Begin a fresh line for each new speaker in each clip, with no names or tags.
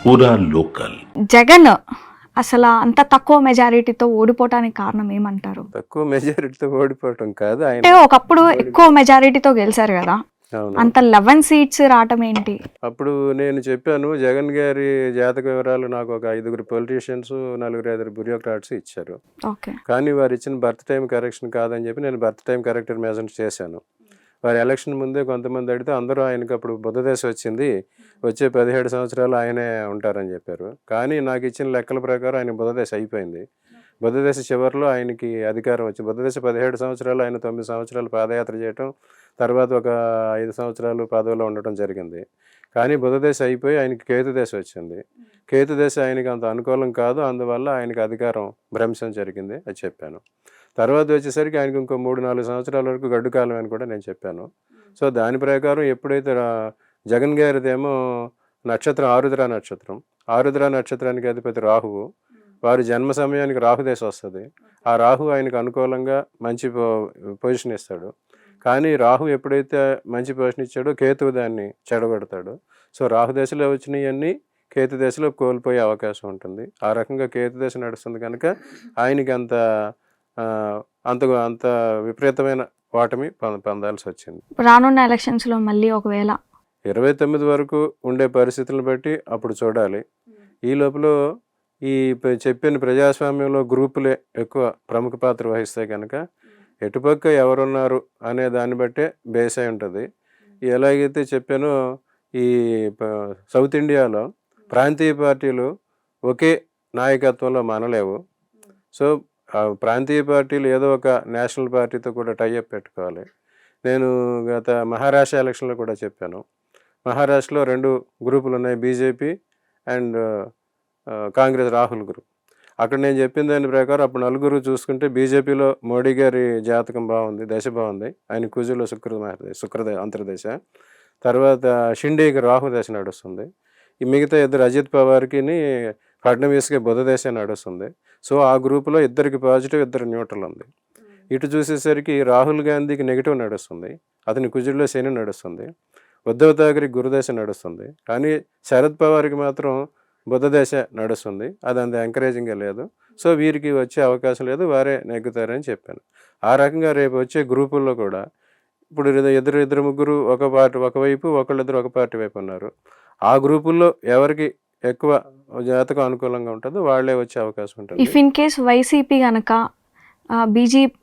పూరా లోకల్.
జగన్ అసలు అంత తక్కువ మెజారిటీతో ఓడిపోవటానికి కారణం ఏమంటారు?
తక్కువ మెజారిటీతో ఓడిపోవటం కాదు, ఆయన
అంటే ఒకప్పుడు ఎక్కువ మెజారిటీతో గెలిచారు కదా,
అవును.
అంత 11 సీట్స్ రావటం ఏంటి?
అప్పుడు నేను చెప్పాను, జగన్ గారి జాతక వివరాలు నాకు ఒక 5 పొలిటీషియన్స్, 4-5 బ్యూరోక్రాట్స్ ఇచ్చారు.
ఓకే,
కానీ వారు ఇచ్చిన బర్త్ టైం కరెక్షన్ కాదని చెప్పి నేను బర్త్ టైం కరెక్టర్ మెజర్ చేశాను. వారి ఎలక్షన్ ముందే కొంతమంది అడిగితే అందరూ ఆయనకు అప్పుడు బుద్ధదశ వచ్చింది, వచ్చే 17 సంవత్సరాలు ఆయనే ఉంటారని చెప్పారు. కానీ నాకు ఇచ్చిన లెక్కల ప్రకారం ఆయన బుద్ధదశ అయిపోయింది. బుద్ధదశ చివరిలో ఆయనకి అధికారం వచ్చింది. బుద్ధదశ 17 సంవత్సరాలు, ఆయన 9 సంవత్సరాలు పాదయాత్ర చేయటం, తర్వాత ఒక 5 సంవత్సరాలు పదవిలో ఉండటం జరిగింది. కానీ బుధదశ అయిపోయి ఆయనకి కేతుదశ వచ్చింది. కేతుదశ ఆయనకి అంత అనుకూలం కాదు, అందువల్ల ఆయనకి అధికారం భ్రంశం జరిగింది అది చెప్పాను. తర్వాత వచ్చేసరికి ఆయనకి ఇంకో 3-4 సంవత్సరాల వరకు గడ్డు కాలం అని కూడా నేను చెప్పాను. సో దాని ప్రకారం ఎప్పుడైతే జగన్ గారిదేమో నక్షత్రం ఆరుద్ర నక్షత్రం, ఆరుద్ర నక్షత్రానికి అధిపతి రాహువు, వారి జన్మ సమయానికి రాహుదశ వస్తుంది. ఆ రాహు ఆయనకు అనుకూలంగా మంచి పొజిషన్ ఇస్తాడు. కానీ రాహు ఎప్పుడైతే మంచి పొజిషన్ ఇచ్చాడో కేతువు దాన్ని చెడగొడతాడు. సో రాహుదశలో వచ్చినవన్నీ కేతు దశలో కోల్పోయే అవకాశం ఉంటుంది. ఆ రకంగా కేతు దశ నడుస్తుంది కనుక ఆయనకి అంత విపరీతమైన ఓటమి పొందాల్సి వచ్చింది.
రానున్న ఎలక్షన్స్ లో మళ్ళీ ఒకవేళ
29 వరకు ఉండే పరిస్థితులను బట్టి అప్పుడు చూడాలి. ఈ లోపల ఈ చెప్పిన ప్రజాస్వామ్యంలో గ్రూపులే ఎక్కువ ప్రముఖ పాత్ర వహిస్తాయి కనుక ఎటుపక్క ఎవరున్నారు అనే దాన్ని బట్టే బేస్ అయి ఉంటుంది. ఎలాగైతే చెప్పానో ఈ సౌత్ ఇండియాలో ప్రాంతీయ పార్టీలు ఒకే నాయకత్వంలో మనలేవు. సో ప్రాంతీయ పార్టీలు ఏదో ఒక నేషనల్ పార్టీతో కూడా టైఅప్ పెట్టుకోవాలి. నేను గత మహారాష్ట్ర ఎలక్షన్లో కూడా చెప్పాను, మహారాష్ట్రలో 2 గ్రూపులు ఉన్నాయి, BJP and Congress Rahul group. అక్కడ నేను చెప్పిన దాని ప్రకారం అప్పుడు 4 చూసుకుంటే బీజేపీలో మోడీ గారి జాతకం బాగుంది, దశ బాగుంది, ఆయన కుజులో శుక్ర అంతర్దశ. తర్వాత షిండేకి రాహు దశ నడుస్తుంది. ఈ మిగతా 2 అజిత్ పవార్కి ఫడ్నవీస్కి బుధ దశ నడుస్తుంది. సో ఆ గ్రూపులో 2కి పాజిటివ్, 2 న్యూట్రల్ ఉంది. ఇటు చూసేసరికి రాహుల్ గాంధీకి నెగిటివ్ నడుస్తుంది, అతని కుజుల్లో శని నడుస్తుంది. ఉద్ధవ్ థాకరే గురుదశ నడుస్తుంది. కానీ శరద్ పవార్కి మాత్రం బుధ దశ నడుస్తుంది, అది అంత ఎంకరేజింగ్గా లేదు. సో వీరికి వచ్చే అవకాశం లేదు, వారే నెగ్గుతారని చెప్పాను. ఆ రకంగా రేపు వచ్చే గ్రూపుల్లో కూడా ఇప్పుడు 2-3 ఒక పార్టీ ఒకవైపు, ఒకళ్ళిద్దరు ఒక పార్టీ వైపు ఉన్నారు. ఆ గ్రూపుల్లో ఎవరికి ఎక్కువ జాతకం అనుకూలంగా ఉంటుందో వాళ్ళే వచ్చే అవకాశం ఉంటుంది.
ఇఫ్ ఇన్ కేస్ వైసీపీ కనుక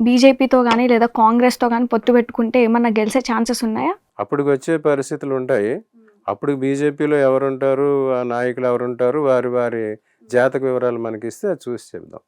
బీజేపీతో కానీ లేదా కాంగ్రెస్తో కానీ పొత్తు పెట్టుకుంటే ఏమన్నా గెలిచే ఛాన్సెస్ ఉన్నాయా?
అప్పటికి వచ్చే పరిస్థితులు ఉంటాయి. అప్పుడు బీజేపీలో ఎవరుంటారు, ఆ నాయకులు ఎవరుంటారు, వారి జాతక వివరాలు మనకి ఇస్తే అది చూసి చెప్దాం.